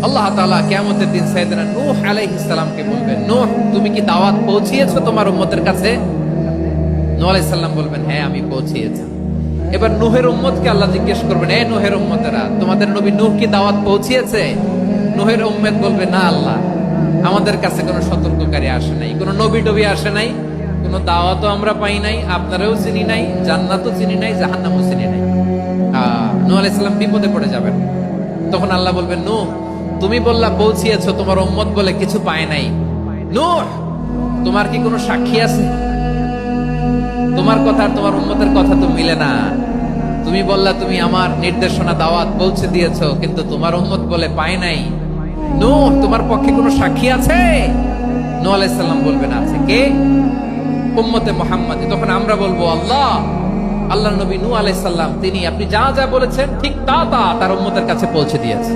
আল্লাহ তাআলা কিয়ামতের দিন সাইয়েদনা নূহ আলাইহিস সালামকে বলবেন, নূহ তুমি কি দাওয়াত পৌঁছিয়েছো তোমার উম্মতের কাছে? নূহ আলাইহিস সালাম বলবেন, হ্যাঁ আমি পৌঁছিয়েছি। এবার নূহের উম্মতকে আল্লাহ জিজ্ঞেস করবেন, এ নূহের উম্মতেরা, তোমাদের নবী নূহ কি দাওয়াত পৌঁছিয়েছে? নূহের উম্মত বলবে, না আল্লাহ, আমাদের কাছে কোনো সতর্ককারী আসে নাই, কোনো নবী টবি আসে নাই, কোনো দাওয়াতও আমরা পাই নাই, আপনারাও চিনি নাই, জান্নাতও চিনি নাই, জাহান্নামও চিনি নাই। নূহ আলাইহিস সালাম বিপদে পড়ে যাবেন। তখন আল্লাহ বলবেন, নূহ তুমি বললা পৌঁছিয়েছো, তোমার উম্মত বলে কিছু পায় নাই। নূহ তোমার কি কোনো সাক্ষী আছে? তোমার কথা আর তোমার উম্মতের কথা তো মিলে না। তুমি বললা তুমি আমার নির্দেশনা দাওয়াত পৌঁছে দিয়েছো, কিন্তু তোমার উম্মত বলে পায় নাই। নূহ তোমার পক্ষে কোনো সাক্ষী আছে? নূহ আলাইহিস সালাম বলবেন, আছে। কে? উম্মতে মুহাম্মাদী। তখন আমরা বলবো, আল্লাহ, আল্লাহর নবী নূহ আলাইহিস সালাম তিনি আপনি যা যা বলেছেন ঠিক তা তার উম্মতের কাছে পৌঁছে দিয়েছে।